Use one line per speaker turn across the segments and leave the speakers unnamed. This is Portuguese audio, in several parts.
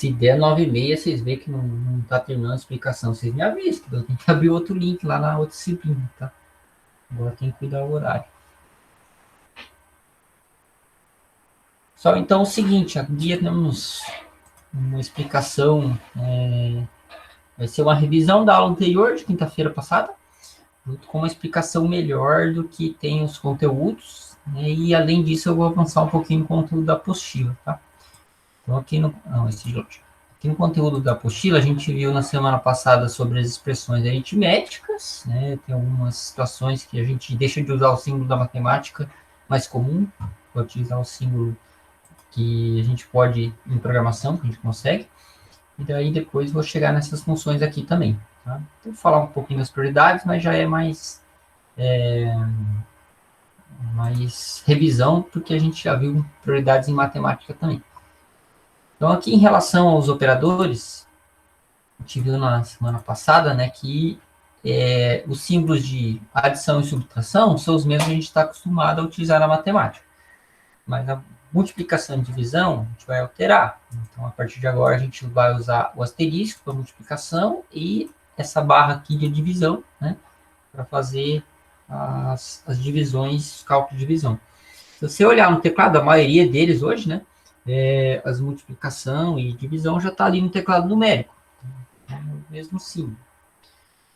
Se der 9h30, vocês veem que não tá terminando a explicação. Vocês me avisam, que eu tenho que abrir outro link lá na outra disciplina, tá? Agora tem que cuidar o horário. Só então o seguinte, aqui temos uma explicação, vai ser uma revisão da aula anterior, de quinta-feira passada, junto com uma explicação melhor do que tem os conteúdos, né? E além disso eu vou avançar um pouquinho no conteúdo da apostila, tá? Então aqui no... Não, esse de hoje. Aqui no conteúdo da apostila, a gente viu na semana passada sobre as expressões aritméticas, né? Tem algumas situações que a gente deixa de usar o símbolo da matemática mais comum, para utilizar o símbolo que a gente pode, em programação, que a gente consegue. E daí depois vou chegar nessas funções aqui também, tá? Então, vou falar um pouquinho das prioridades, mas já é mais revisão, porque a gente já viu prioridades em matemática também. Então, aqui em relação aos operadores, a gente viu na semana passada, né, que os símbolos de adição e subtração são os mesmos que a gente está acostumado a utilizar na matemática. Mas a multiplicação e divisão a gente vai alterar. Então, a partir de agora, a gente vai usar o asterisco para multiplicação e essa barra aqui de divisão, né, para fazer as divisões, os cálculos de divisão. Se você olhar no teclado, a maioria deles hoje, né, as multiplicação e divisão já está ali no teclado numérico. Mesmo símbolo.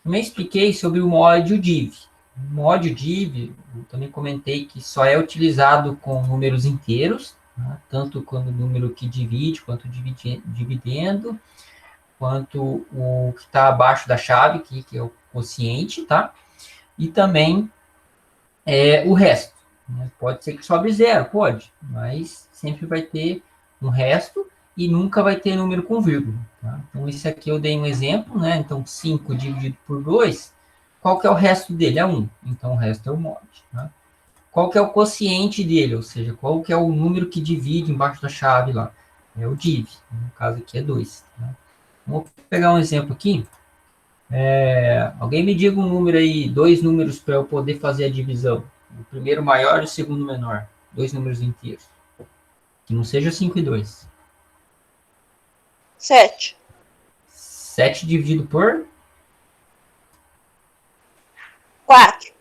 Também expliquei sobre o mod e o div. O mod e o div, eu também comentei que só é utilizado com números inteiros, né, tanto quando o número que divide, quanto dividendo, quanto o que está abaixo da chave, que é o quociente, tá? E também o resto. Né? Pode ser que sobre zero, pode, mas sempre vai ter um resto e nunca vai ter número com vírgula. Tá? Então, esse aqui eu dei um exemplo, né? Então, 5 dividido por 2, qual que é o resto dele? É 1. Então, o resto é o mod. Tá? Qual que é o quociente dele? Ou seja, qual que é o número que divide embaixo da chave lá? É o div. No caso aqui é 2. Tá? Vou pegar um exemplo aqui. Alguém me diga um número aí, 2 números para eu poder fazer a divisão. O primeiro maior e o segundo menor. 2 números inteiros. Que não seja 5 e 2.
7.
7 dividido por
4.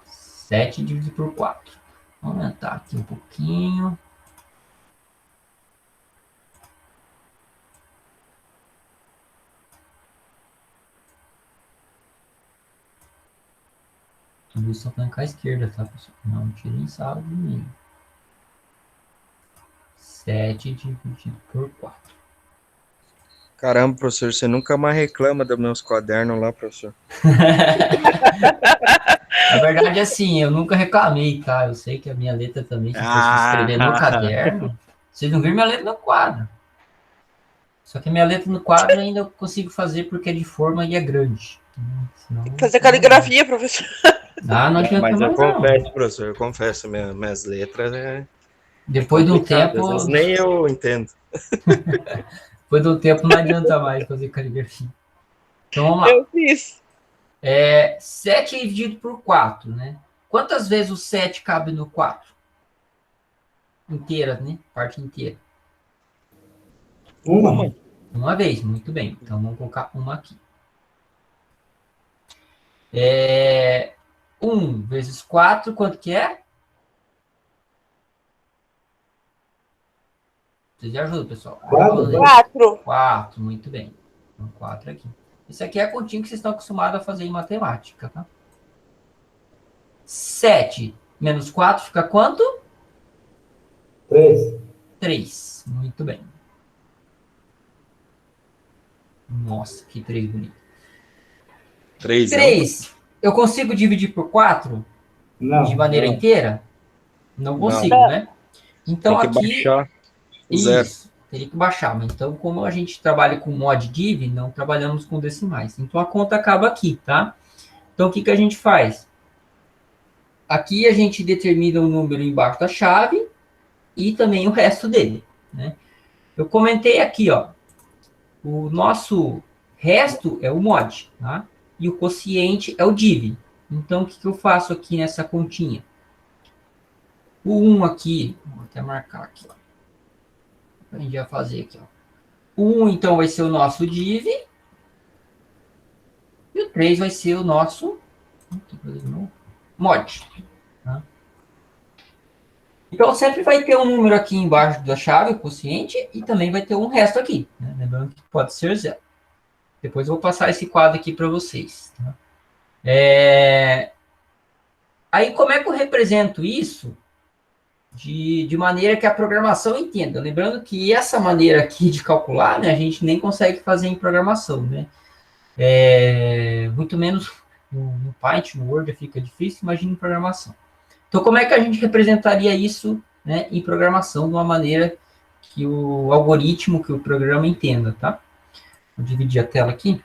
7 dividido por 4. Vou aumentar aqui um pouquinho. Tudo isso só com a esquerda, tá, pessoal? Não tirem sala de mim. 7 dividido por 4.
Caramba, professor, você nunca mais reclama dos meus cadernos lá, professor.
Na verdade, assim, eu nunca reclamei, tá? Eu sei que a minha letra também, se fosse escrever no caderno, vocês não viram minha letra no quadro. Só que a minha letra no quadro ainda eu consigo fazer porque é de forma e é grande. Senão,
Tem que fazer caligrafia, professor.
não adianta
Mas eu
mais,
confesso, professor, eu confesso, minhas letras
depois de um tempo,
às vezes nem eu entendo.
depois de um tempo não adianta mais fazer caligrafia. Então vamos lá.
Eu fiz.
7 dividido por 4, né? Quantas vezes o 7 cabe no 4? Inteira, né? Parte inteira. Uma vez, muito bem. Então vamos colocar uma aqui. 1 vezes 4, quanto que é? Vocês me ajudam, pessoal.
4.
4, muito bem. Então, 4 aqui. Isso aqui é a continha que vocês estão acostumados a fazer em matemática, tá? 7 menos 4 fica quanto?
3.
3. Muito bem. Nossa, que 3 bonito. 3. Eu consigo dividir por 4?
Não.
De maneira inteira? Não consigo,
Não.
né? Então
Tem que
aqui...
baixar o zero.
Isso, teria que baixar. Mas então, como a gente trabalha com mod div, não trabalhamos com decimais. Então, a conta acaba aqui, tá? Então, o que a gente faz? Aqui a gente determina o número embaixo da chave e também o resto dele, né? Eu comentei aqui, ó. O nosso resto é o mod, tá? E o quociente é o div. Então, o que eu faço aqui nessa continha? O 1 aqui, vou até marcar aqui, ó. A gente vai fazer aqui, ó. O 1, então, vai ser o nosso div. E o 3 vai ser o nosso mod. Tá? Então, sempre vai ter um número aqui embaixo da chave, o quociente, e também vai ter um resto aqui. Né? Lembrando que pode ser 0. Depois eu vou passar esse quadro aqui para vocês. Tá? Aí, como é que eu represento isso de maneira que a programação entenda? Lembrando que essa maneira aqui de calcular, né, a gente nem consegue fazer em programação, né? Muito menos no Python, no Word fica difícil, imagina em programação. Então, como é que a gente representaria isso, né, em programação de uma maneira que o algoritmo, que o programa entenda, tá? Vou dividir a tela aqui.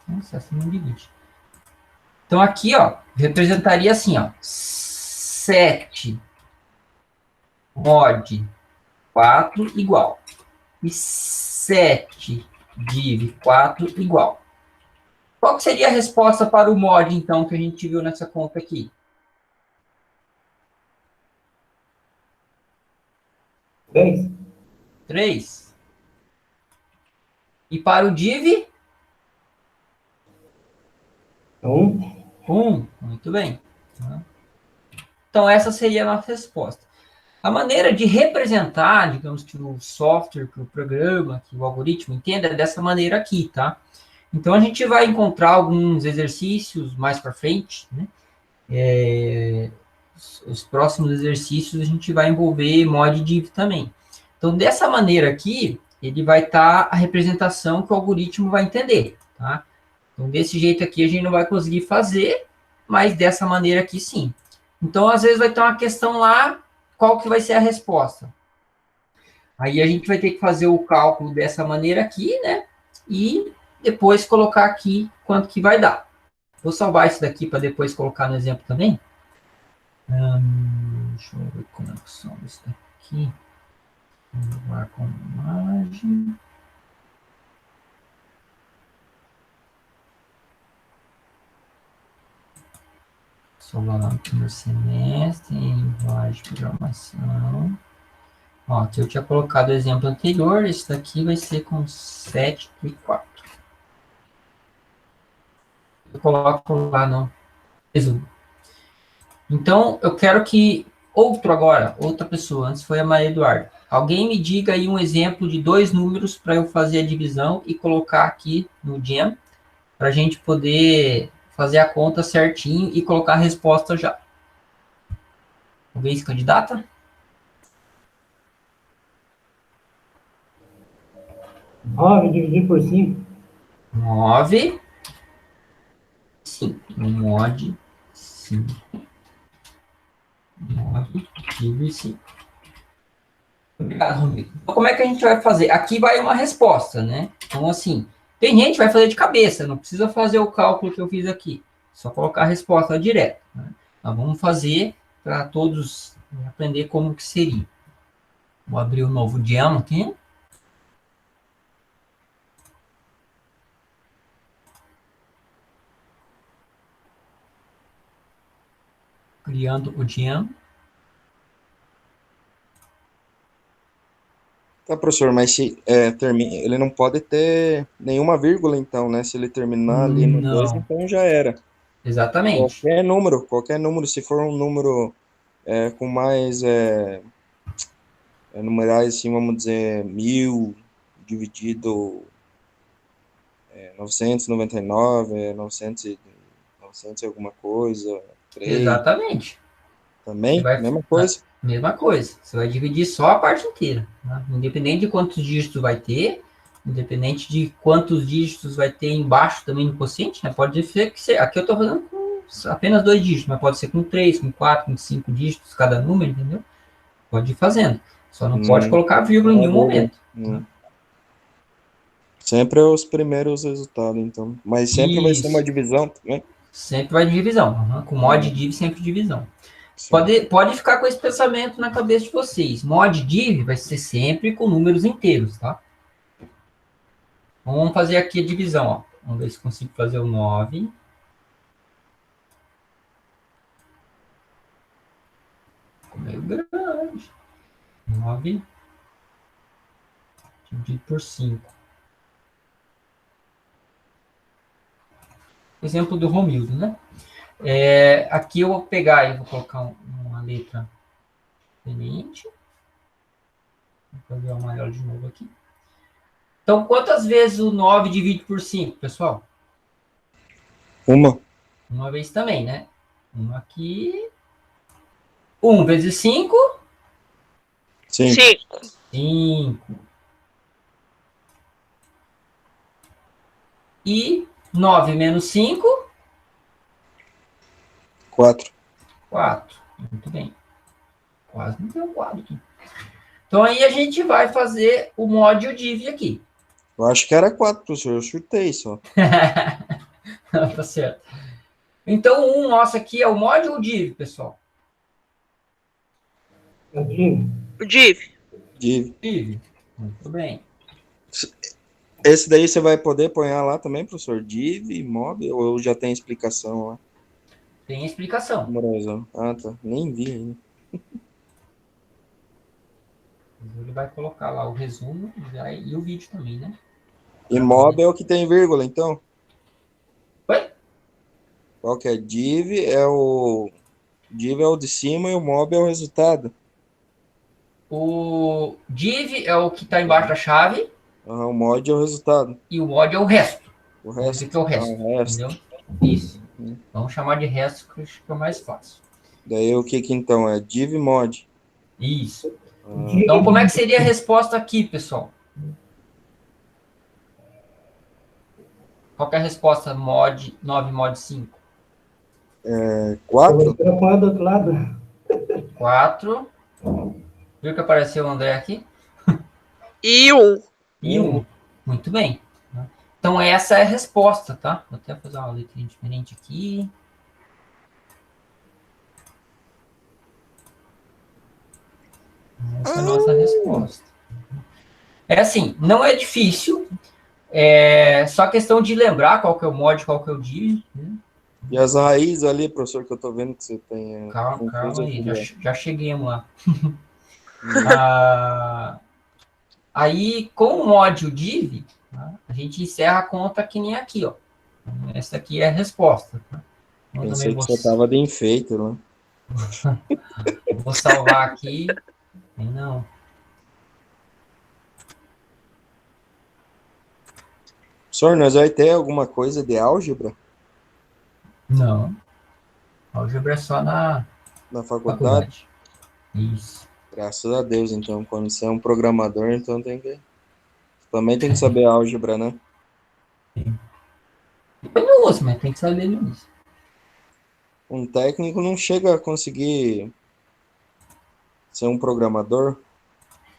Nossa, assim não divide. Então, aqui, ó, representaria assim, ó, 7 mod 4 igual. E 7 div 4 igual. Qual que seria a resposta para o mod, então, que a gente viu nessa conta aqui?
3.
3. E para o div?
1.
1. Muito bem. Então, essa seria a nossa resposta. A maneira de representar, digamos que o software, que o programa, que o algoritmo entenda é dessa maneira aqui, tá? Então, a gente vai encontrar alguns exercícios mais para frente, né? Os próximos exercícios a gente vai envolver mod div também. Então, dessa maneira aqui, ele vai estar a representação que o algoritmo vai entender, tá? Então, desse jeito aqui a gente não vai conseguir fazer, mas dessa maneira aqui sim. Então, às vezes vai ter uma questão lá, qual que vai ser a resposta? Aí a gente vai ter que fazer o cálculo dessa maneira aqui, né? E depois colocar aqui quanto que vai dar. Vou salvar isso daqui para depois colocar no exemplo também. Deixa eu ver como é que são isso daqui. Vou lá com imagem. Salvar lá no primeiro semestre, em linguagem de programação. Ó, aqui eu tinha colocado o exemplo anterior, esse daqui vai ser com 7 e 4. Eu coloco lá no resumo. Então, eu quero que outra pessoa, antes foi a Maria Eduarda. Alguém me diga aí um exemplo de 2 números para eu fazer a divisão e colocar aqui no Gem, para a gente poder fazer a conta certinho e colocar a resposta já. Alguém se candidata?
9 dividido por 5.
9, 5. Mod 5. 9 dividido 5. Obrigado, Rodrigo. Então, como é que a gente vai fazer? Aqui vai uma resposta, né? Então, assim, tem gente que vai fazer de cabeça, não precisa fazer o cálculo que eu fiz aqui. Só colocar a resposta direto. Né? Então, vamos fazer para todos aprender como que seria. Vou abrir um novo diama aqui. Criando o diama.
Tá, professor, mas se ele não pode ter nenhuma vírgula, então, né? Se ele terminar ali no 2,
Não,
então já era.
exatamente.
Qualquer número, se for um número com mais numerais, assim, vamos dizer, 1000 dividido 999, 900 e alguma coisa, 3,
Exatamente. Você
também,
vai,
mesma coisa.
mesma coisa. Você vai dividir só a parte inteira. Né? Independente de quantos dígitos vai ter, independente de quantos dígitos vai ter embaixo também no quociente, né? Pode ser que seja. Aqui eu estou fazendo com apenas 2 dígitos, mas pode ser com 3, com 4, com 5 dígitos cada número, entendeu? Pode ir fazendo. Só não pode colocar vírgula em nenhum momento.
Sempre é os primeiros resultados, então. Mas sempre vai ser uma
Isso.
divisão, né?
Sempre vai divisão. Com mod div, sempre divisão. Pode ficar com esse pensamento na cabeça de vocês. Mod div vai ser sempre com números inteiros, tá? Vamos fazer aqui a divisão, ó. Vamos ver se consigo fazer o 9. meio grande. 9 dividido por 5. Exemplo do Romildo, né? Aqui eu vou pegar e vou colocar uma letra diferente. Vou fazer o amarelo de novo aqui. Então, quantas vezes o 9 divide por 5, pessoal?
Uma.
Uma vez também, né? Uma aqui. 1 vezes 5.
Sim.
5.
5. E 9 menos 5.
4.
4. Muito bem. Quase não tem um quadro aqui. Então, aí a gente vai fazer o mod e o div aqui.
Eu acho que era 4, professor. Eu chutei só.
Tá certo. Então, o nosso aqui é o mod ou o div, pessoal?
Eu digo.
O div.
Div.
Div. Muito bem.
Esse daí você vai poder pôr lá também, professor? Div, mob, ou já tem explicação lá?
Tem explicação.
Morozão. Ah, tá. Nem vi ainda.
Ele vai colocar lá o resumo e o vídeo também, né?
E mob é o que tem vírgula, então?
Oi?
Qual que é? Div é o de cima e o mob é o resultado.
O div é o que está embaixo da chave
O mod é o resultado.
e o mod é o resto.
O
Vamos dizer
resto.
que é o resto,
o resto.
entendeu? Isso. Vamos chamar de resto, que eu acho que é o mais fácil.
Daí o que então é? Div mod.
Isso.
Ah,
Então, como é que seria a resposta aqui, pessoal? Qual que é a resposta mod 9 mod 5?
4?
Eu vou do outro lado.
4. Viu que apareceu o André aqui?
E 1.
E 1. Muito bem. Então, essa é a resposta, tá? Vou até fazer uma letrinha diferente aqui. Essa é a nossa resposta. É assim, não é difícil. É só questão de lembrar qual que é o mod, qual que é o div. Né?
E as raízes ali, professor, que eu tô vendo que você tem.
Calma aí, já cheguemos lá. Aí, com o mod e o div, tá? A gente encerra a conta que nem aqui, ó. Essa aqui é a resposta. Tá?
Pensei que você tava de enfeite, né?
Vou salvar aqui. Não.
Professor, nós vai ter alguma coisa de álgebra
Não. Álgebra é só na
faculdade?
Isso.
Graças a Deus, então. Quando você é um programador, então também tem que saber álgebra, né?
Depois não uso, mas tem que saber isso.
Um técnico não chega a conseguir ser um programador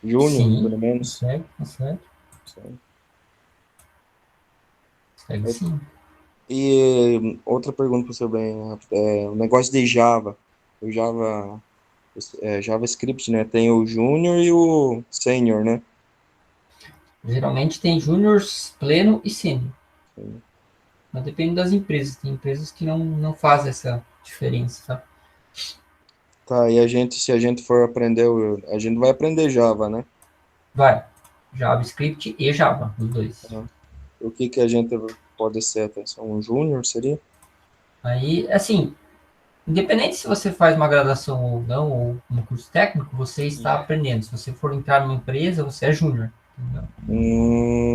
júnior, pelo menos.
Consegue. Consegue sim.
E outra pergunta para o senhor bem, o negócio de Java, JavaScript, né? Tem o Júnior e o Sênior, né?
Geralmente tem júnior, pleno e sênior. Mas depende das empresas. Tem empresas que não fazem essa diferença, tá?
Tá, e se a gente for aprender, a gente vai aprender Java, né?
Vai. JavaScript e Java, os dois.
O que a gente pode ser, atenção? Um Júnior seria?
Aí, assim, independente se você faz uma graduação ou não, ou um curso técnico, você está aprendendo. Se você for entrar numa empresa, você é júnior.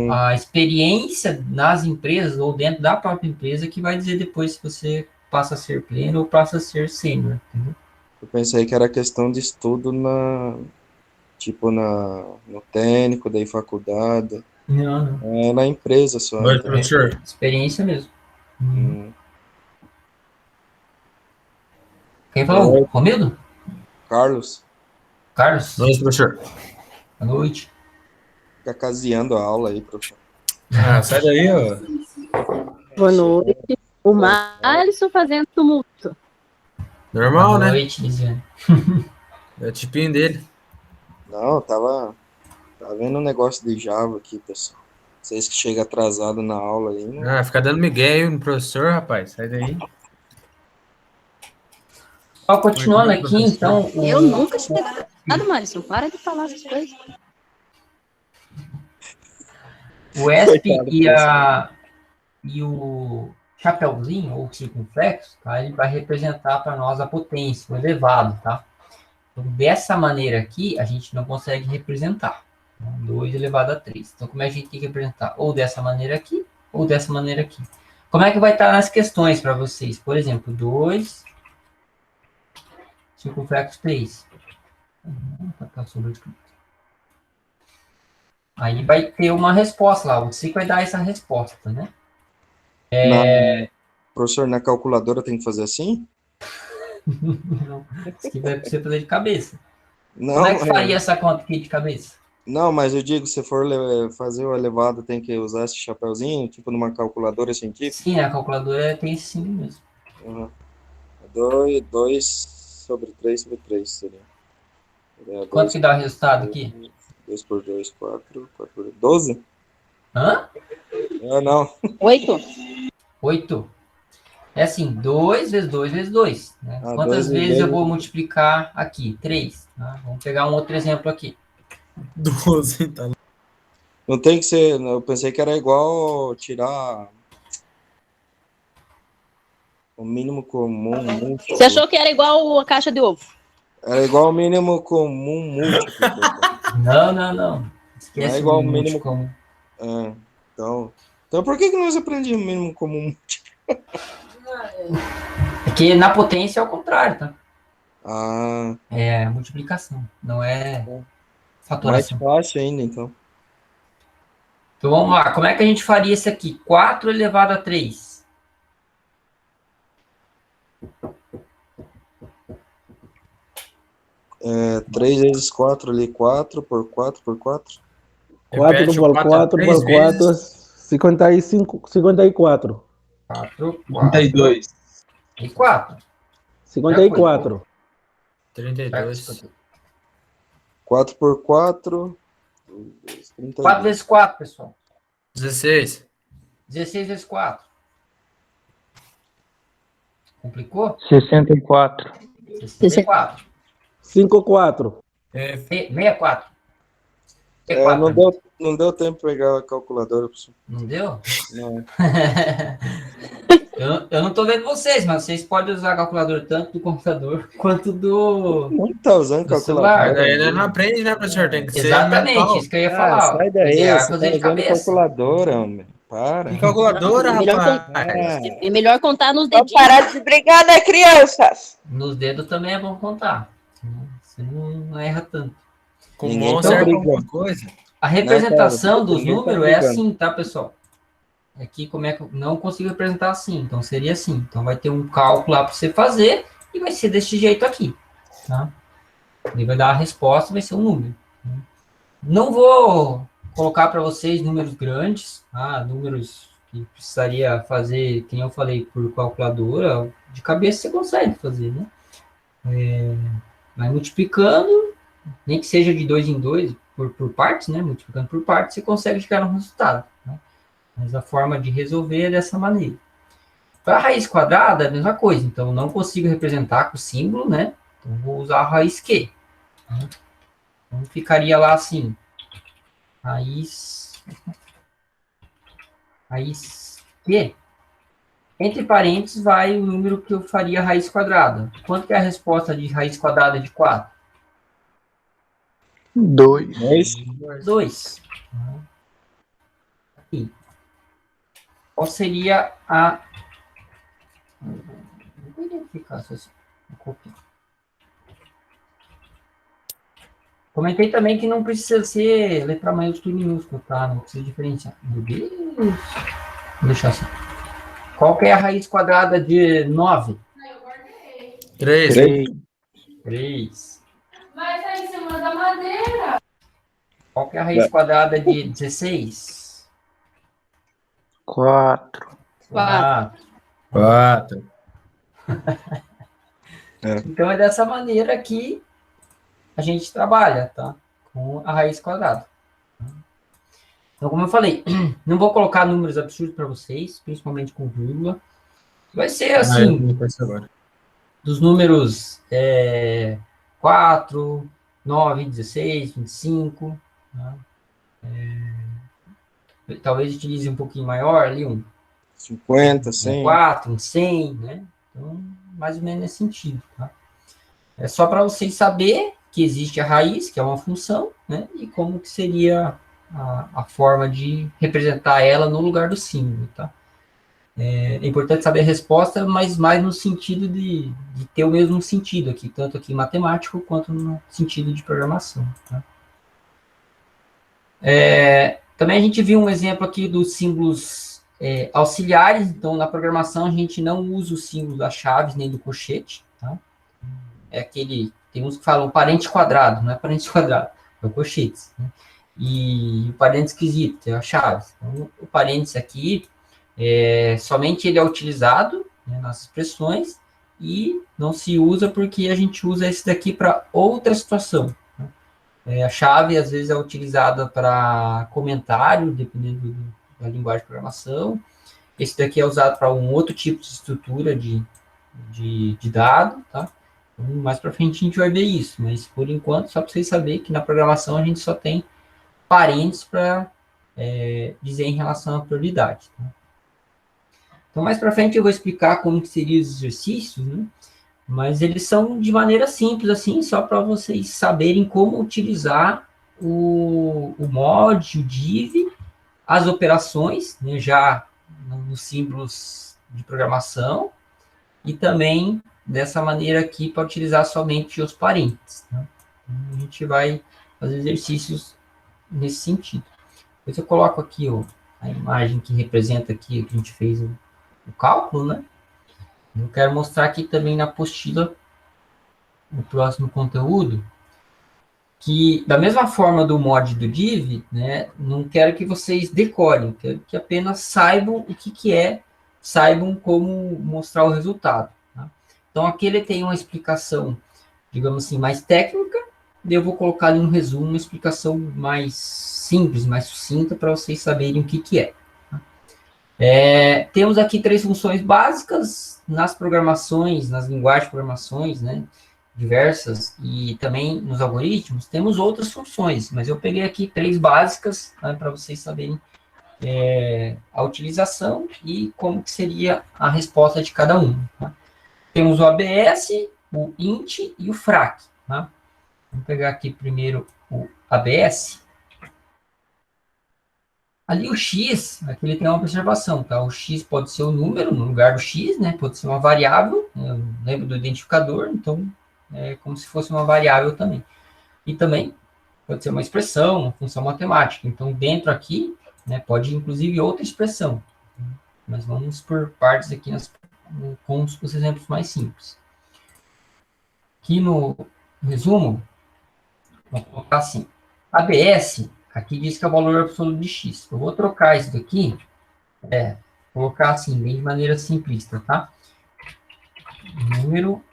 A experiência nas empresas ou dentro da própria empresa que vai dizer depois se você passa a ser pleno ou passa a ser sênior.
Eu pensei que era questão de estudo no técnico, daí faculdade.
Não.
É na empresa só.
Oi,
Então.
professor.
Experiência mesmo. Quem falou? Romildo?
Carlos.
Oi, professor.
Boa noite.
Fica caseando a aula aí, professor.
Ah, sai daí, ó.
Boa noite. O Malisson fazendo tumulto.
Normal,
Boa
né?
noite, Lisiane.
É o tipinho dele.
Não, tava vendo um negócio de Java aqui, pessoal. Vocês que chegam atrasado na aula aí, né?
Ah, fica dando migué aí no professor, rapaz. Sai daí.
Ó, continuando aqui, então...
Eu nunca tinha nada, Malisson. Para de falar essas coisas.
O ESP
Coitado,
e o chapeuzinho, ou circunflexo, tá? Ele vai representar para nós a potência, o elevado, tá? Então, dessa maneira aqui, a gente não consegue representar. 2 elevado a 3. Então, como é que a gente tem que representar? Ou dessa maneira aqui, ou dessa maneira aqui. Como é que vai estar nas questões para vocês? Por exemplo, 2, circunflexo 3. Aí vai ter uma resposta lá. Você vai dar essa resposta, né?
Professor, na calculadora tem que fazer assim?
Não, isso aqui vai você fazer de cabeça.
Não,
Como é que faria essa conta aqui de cabeça?
não, mas eu digo, se for fazer o elevado, tem que usar esse chapeuzinho, tipo numa calculadora científica?
Sim, a calculadora tem esse símbolo mesmo.
Uhum. 2 sobre 3 sobre 3 seria.
Quanto que dá o resultado aqui?
2 por 2, 4, 4 por 2, 12?
Hã?
Ah, não.
8.
8. É assim, 2 vezes 2 vezes 2. Né?
Ah,
Quantas
2
vezes
vezes
eu vou multiplicar aqui? 3. Tá? Vamos pegar um outro exemplo aqui.
12, tá.
Não tem que ser, eu pensei que era igual tirar o mínimo comum múltiplo.
Você achou que era igual a caixa de ovo?
Era igual ao mínimo comum múltiplo.
Não.
Não
Esquece
é igual
o
ao mínimo.
multicomum.
Então por que nós aprendemos o mínimo comum?
É que na potência é o contrário, tá?
Ah,
É multiplicação, não é
mais
fatoração.
fácil ainda, então.
Então vamos lá, como é que a gente faria isso aqui? 4 elevado a 3.
3 vezes 4 ali, 4 por 4 por 4.
4
Repete o
por
4
4
três
por 4,
vezes.
55, 54.
4,
32.
e 4.
54.
32.
4 por 4.
4 vezes 4, pessoal.
16.
16 vezes 4. Complicou?
64.
64.
54.
64.
Não deu tempo de pegar a calculadora, professor.
Não deu?
Não.
Eu não tô vendo vocês, mas vocês podem usar a calculadora tanto do computador quanto do
Não tá usando
do celular.
calculadora.
Daí ele não aprende, né, professor? Tem que ser
Exatamente,
mental.
isso que eu ia falar. ó.
Sai daí,
Ele vai
você tá
fazer de
usando
cabeça.
calculadora, homem. Para.
Tem calculadora,
É melhor
rapaz.
É melhor contar nos
Vamos
dedinhos.
parar de brigar, né, crianças?
Nos dedos também é bom contar. Você não erra tanto.
Com
Ninguém
mão
tá
serve
brigando.
alguma coisa.
A representação
Não, cara,
dos
ninguém tá
números é
brigando.
assim, tá, pessoal? Aqui, como é que eu não consigo representar assim? Então, seria assim. Então, vai ter um cálculo lá para você fazer e vai ser desse jeito aqui, tá? Ele vai dar a resposta e vai ser um número. Né? Não vou colocar para vocês números grandes, tá? Números que precisaria fazer, quem eu falei, por calculadora. De cabeça você consegue fazer, né? Vai multiplicando, nem que seja de 2 em 2, por partes, né? Multiplicando por partes, você consegue chegar no resultado. Né? Mas a forma de resolver é dessa maneira. Para a raiz quadrada, é a mesma coisa. Então, não consigo representar com o símbolo, né? Então, vou usar a raiz Q. Né? Então, ficaria lá assim. Raiz Q. Entre parênteses, vai o número que eu faria a raiz quadrada. Quanto que é a resposta de raiz quadrada de 4?
2.
2. Aqui. Qual seria a... Vou identificar se eu copiar. Comentei também que não precisa ser letra maiúscula e minúscula, tá? Não precisa diferenciar. Meu Deus. Vou deixar assim. Qual que é a raiz quadrada de 9?
3.
3.
Mas tá em cima da madeira.
Qual que é a raiz quadrada de 16?
4.
4.
4.
Então é dessa maneira que a gente trabalha, tá? Com a raiz quadrada. Então, como eu falei, não vou colocar números absurdos para vocês, principalmente com vírgula. Vai ser assim, dos números 4, 9, 16, 25, né? Talvez utilize um pouquinho maior, ali um
50, 100.
4, um 100, né? Então, mais ou menos nesse sentido, tá? É só para vocês saberem que existe a raiz, que é uma função, né? E como que seria a forma de representar ela no lugar do símbolo, tá? É importante saber a resposta, mas mais no sentido de ter o mesmo sentido aqui, tanto aqui matemático quanto no sentido de programação, tá? Também a gente viu um exemplo aqui dos símbolos auxiliares. Então, na programação, a gente não usa o símbolo das chaves nem do colchete, tá? É aquele, tem uns que falam parente quadrado, não é parente quadrado, é o colchete, né? E o parênteses esquisito, é a chave. Então, o parênteses aqui, somente ele é utilizado, né, nas expressões, e não se usa porque a gente usa esse daqui para outra situação. A chave, às vezes, é utilizada para comentário, dependendo da linguagem de programação. Esse daqui é usado para um outro tipo de estrutura de dado, tá? Então, mais para frente a gente vai ver isso, mas, por enquanto, só para vocês saberem que na programação a gente só tem parênteses para dizer em relação à prioridade, tá? Então, mais para frente eu vou explicar como que seriam os exercícios, né? Mas eles são de maneira simples, assim, só para vocês saberem como utilizar o mod, o div, as operações, né, já nos símbolos de programação, e também dessa maneira aqui para utilizar somente os parênteses, né? A gente vai fazer exercícios nesse sentido. Depois eu coloco aqui a imagem que representa aqui que a gente fez o cálculo, né? Eu quero mostrar aqui também na apostila, no próximo conteúdo, que da mesma forma do mod do div, né, não quero que vocês decorem, quero que apenas saibam o que é, saibam como mostrar o resultado, tá? Então, aqui ele tem uma explicação, digamos assim, mais técnica, e eu vou colocar ali um resumo, uma explicação mais simples, mais sucinta, para vocês saberem o que é. Temos aqui 3 funções básicas nas programações, nas linguagens de programações, né, diversas, e também nos algoritmos, temos outras funções, mas eu peguei aqui 3 básicas, né, para vocês saberem a utilização e como que seria a resposta de cada um, tá? Temos o ABS, o int e o frac, tá? Vamos pegar aqui primeiro o ABS. Ali o x, aqui ele tem uma observação, tá? O x pode ser o número no lugar do x, né? Pode ser uma variável, né? Eu lembro do identificador, então é como se fosse uma variável também. E também pode ser uma expressão, uma função matemática. Então, dentro aqui, né, pode inclusive outra expressão. Mas vamos por partes aqui com os exemplos mais simples. Aqui no resumo, vou colocar assim, ABS, aqui diz que é o valor absoluto de x. Eu vou trocar isso daqui, colocar assim, bem de maneira simplista, tá? Número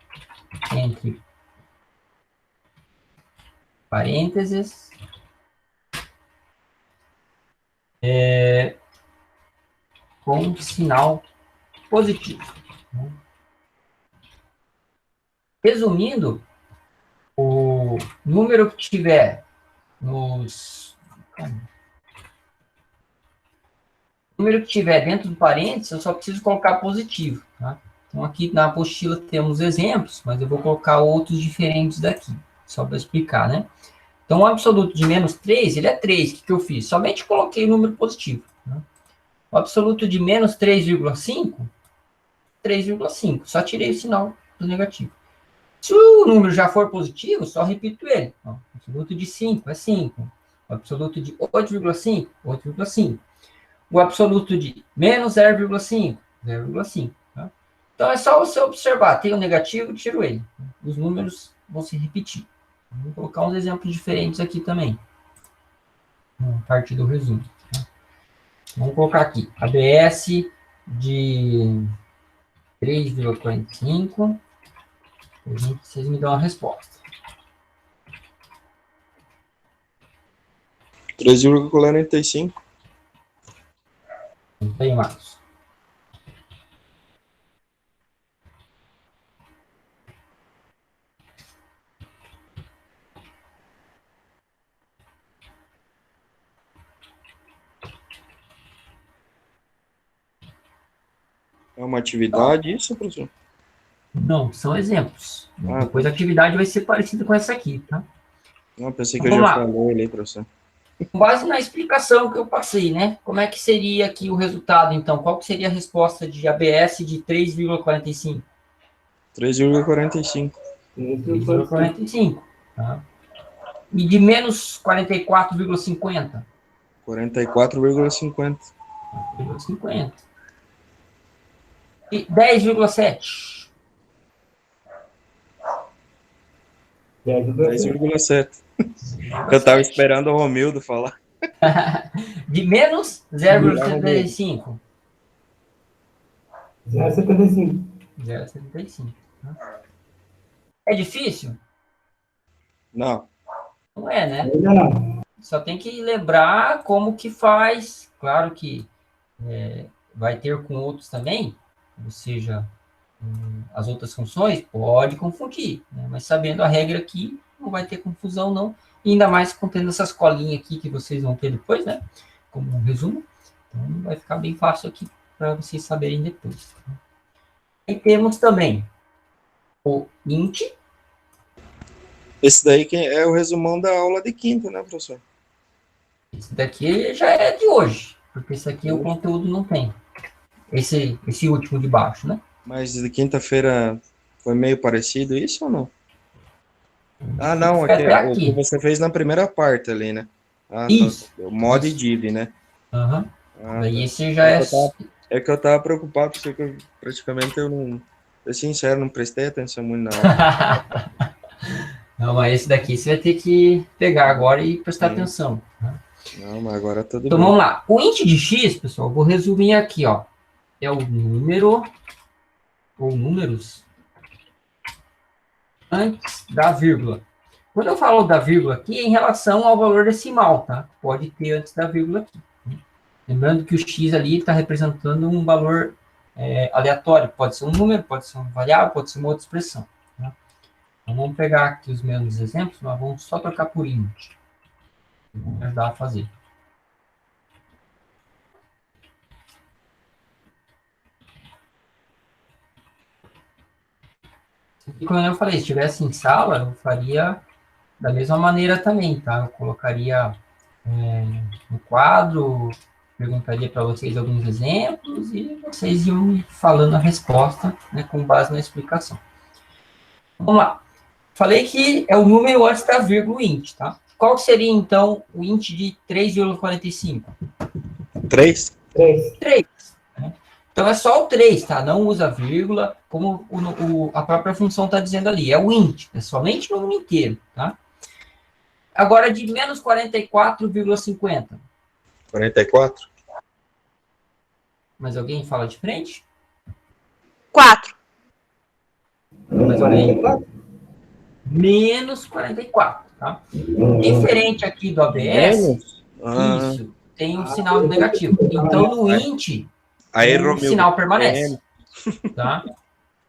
entre parênteses, com sinal positivo, né? Resumindo, o número que tiver dentro do parênteses, eu só preciso colocar positivo, tá? Então, aqui na apostila temos exemplos, mas eu vou colocar outros diferentes daqui, só para explicar, né? Então, o absoluto de menos 3, ele é 3. O que eu fiz? Somente coloquei o número positivo, né? O absoluto de menos 3,5, 3,5. Só tirei o sinal do negativo. Se o número já for positivo, só repito ele. Ó, o absoluto de 5 é 5. O absoluto de 8,5, 8,5. O absoluto de menos 0,5, 0,5. Tá? Então, é só você observar. Tem o negativo, tiro ele. Os números vão se repetir. Vou colocar uns exemplos diferentes aqui também, a partir do resumo. Tá? Vamos colocar aqui. ABS de 3,45. Vocês me dão a resposta.
3,45.
Muito bem, Marcos.
É uma atividade isso, professor?
Não, são exemplos.
Ah,
Depois a atividade vai ser parecida com essa aqui, tá?
Não, pensei que eu
Vamos
já
lá.
falei ali, professor.
Com base na explicação que eu passei, né? Como é que seria aqui o resultado, então? Qual que seria a resposta de ABS de 3,45?
3,45.
3,45, tá? E de menos 44,50?
44,50.
50. E 10,7?
10,7. Eu tava esperando o Romildo falar.
De menos 0,75?
0,75.
0,75. Tá? É difícil?
Não.
Não é, né?
Ainda não.
Só tem que lembrar como que faz. Claro que vai ter com outros também, ou seja, as outras funções, pode confundir, né? Mas sabendo a regra aqui, não vai ter confusão, não. E ainda mais contendo essas colinhas aqui que vocês vão ter depois, né? Como um resumo. Então, vai ficar bem fácil aqui para vocês saberem depois. E temos também o int.
Esse daí é o resumão da aula de quinta, né, professor?
Esse daqui já é de hoje, porque esse aqui o conteúdo não tem. Esse último de baixo, né?
Mas de quinta-feira foi meio parecido isso ou não? Ah, não, aqui,
Até
o que
aqui.
você fez na primeira parte ali, né? Ah,
Isso.
tá. O mod
Isso.
div, né?
Uhum.
Ah,
Daí
tá.
esse já é...
É que eu tava preocupado, porque praticamente eu não... Eu, sincero, não prestei atenção muito na aula.
Não, mas esse daqui você vai ter que pegar agora e prestar
Sim.
atenção. Né?
Não, mas agora tudo
Então
bem.
vamos lá. O int de x, pessoal, vou resumir aqui, ó. É o número ou números antes da vírgula. Quando eu falo da vírgula aqui, é em relação ao valor decimal, tá? Pode ter antes da vírgula aqui. Lembrando que o x ali está representando um valor aleatório. Pode ser um número, pode ser uma variável, pode ser uma outra expressão. Tá? Então vamos pegar aqui os mesmos exemplos, mas vamos só trocar por int. Vamos ajudar a fazer. E como eu falei, se estivesse em sala, eu faria da mesma maneira também, tá? Eu colocaria no quadro, perguntaria para vocês alguns exemplos e vocês iam falando a resposta, né, com base na explicação. Vamos lá. Falei que é o número antes da vírgula int, tá? Qual seria, então, o int de 3,45?
3?
3. Né? Então, é só o 3, tá? Não usa vírgula, como a própria função está dizendo ali. É o int, é somente o número inteiro, tá? Agora, de menos 44,50.
44?
Mais alguém fala de frente?
4.
Mais alguém? Menos 44, tá? Diferente aqui do ABS,
Menos?
isso, tem um sinal negativo. Então, no int,
Aí,
o
Romildo.
sinal permanece, tá?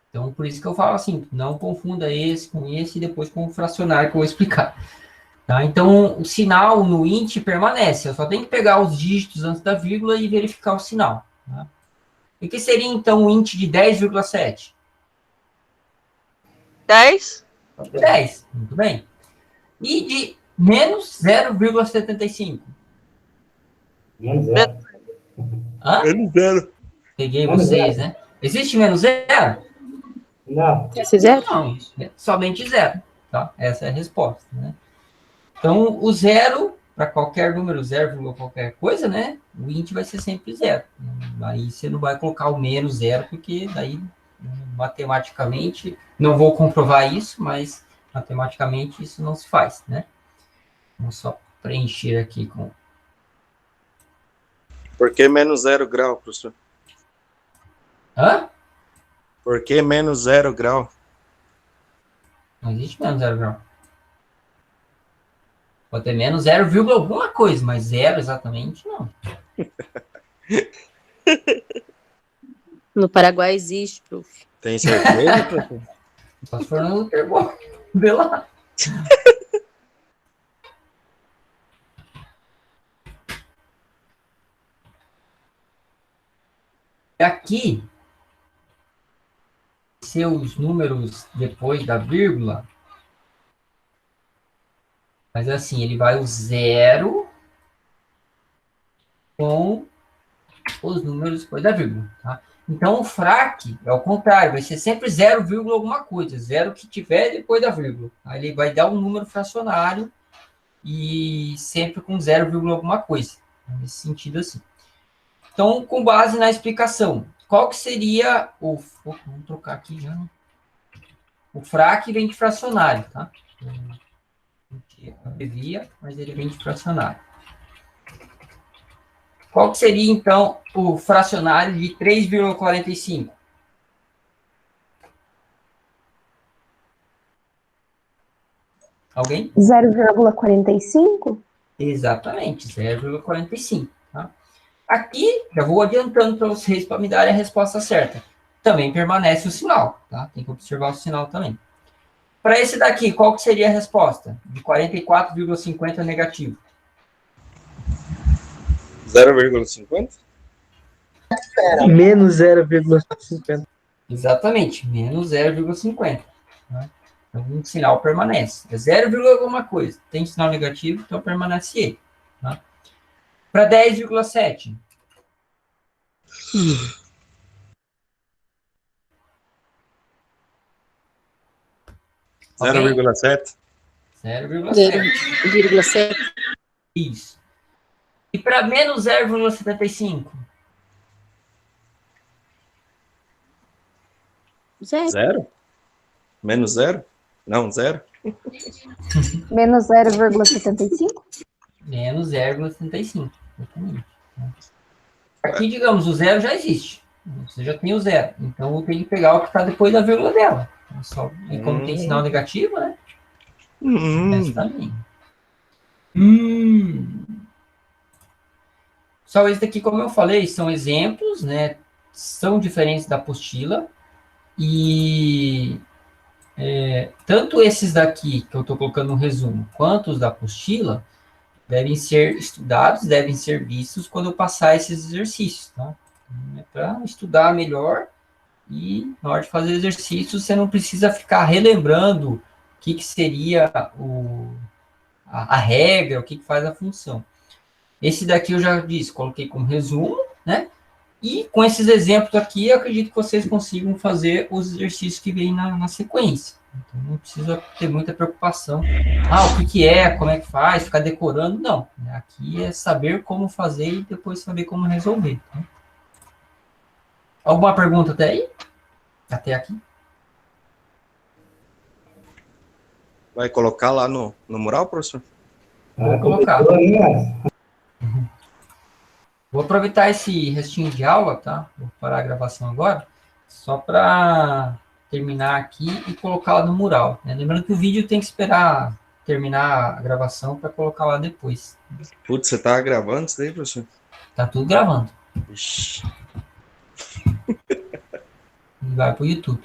Então, por isso que eu falo assim, não confunda esse com esse e depois com o fracionário que eu vou explicar. Tá? Então, o sinal no int permanece. Eu só tenho que pegar os dígitos antes da vírgula e verificar o sinal. Tá? E que seria, então, o int de 10,7?
10.
10, muito bem. E de menos 0,75?
Menos zero.
Hã?
Menos 0.
Peguei vocês, né? Existe menos 0?
Não.
Esse zero?
Não, somente 0. Tá? Essa é a resposta, né? Então, o 0, para qualquer número, 0, qualquer coisa, né? O int vai ser sempre 0. Aí você não vai colocar o menos 0, porque daí, matematicamente, não vou comprovar isso, mas matematicamente isso não se faz, né? Vamos só preencher aqui com...
Por que menos 0 grau, professor?
Hã?
Por que menos 0 grau?
Não existe menos 0 grau. Pode ter menos 0, alguma coisa, mas 0 exatamente não.
No Paraguai existe, prof.
Tem certeza, professor?
Só se for no termo. Vê lá. Aqui, ser os números depois da vírgula, mas assim, ele vai o 0 com os números depois da vírgula, tá? Então, o frac é o contrário, vai ser sempre 0, alguma coisa, 0 que tiver depois da vírgula. Aí ele vai dar um número fracionário e sempre com 0, alguma coisa. Nesse sentido assim. Então, com base na explicação, qual que seria o... Vamos trocar aqui já. O frac vem de fracionário, tá? Abrevia, mas ele vem de fracionário. Qual que seria, então, o fracionário de 3,45? Alguém?
0,45?
Exatamente, 0,45. Tá? Aqui, já vou adiantando para vocês para me darem a resposta certa. Também permanece o sinal, tá? Tem que observar o sinal também. Para esse daqui, qual que seria a resposta? De 44,50 negativo.
0,50?
Menos 0,50.
Exatamente, menos 0,50. Né? Então, um sinal permanece. É 0, alguma coisa. Tem sinal negativo, então permanece ele. Tá? Para 10,7. Alguém?
0,7?
0,7.
0,7.
Isso. E para menos 0,75?
0.
0? Menos 0? Não, 0?
Menos 0,75?
Menos 0,75. Exatamente. Aqui, digamos, o 0 já existe. Você já tem o 0. Então, eu tenho que pegar o que está depois da vírgula dela. E como tem sinal negativo, né? Essa também. Só esse daqui, como eu falei, são exemplos, né? São diferentes da apostila. E tanto esses daqui, que eu estou colocando no resumo, quanto os da apostila, devem ser estudados, devem ser vistos quando eu passar esses exercícios, tá? É para estudar melhor e na hora de fazer exercícios, você não precisa ficar relembrando o que seria a regra, o que faz a função. Esse daqui eu já disse, coloquei como resumo, né? E com esses exemplos aqui, eu acredito que vocês consigam fazer os exercícios que vêm na sequência. Então, não precisa ter muita preocupação. O que é, como é que faz, ficar decorando, não. Aqui é saber como fazer e depois saber como resolver. Tá? Alguma pergunta até aí? Até aqui?
Vai colocar lá no mural, professor?
Vou colocar. Vou aproveitar esse restinho de aula, tá? Vou parar a gravação agora, só para terminar aqui e colocar lá no mural. Né? Lembrando que o vídeo tem que esperar terminar a gravação para colocar lá depois.
Putz, você tá gravando isso daí, professor?
Tá tudo gravando.
Ixi.
E vai pro YouTube.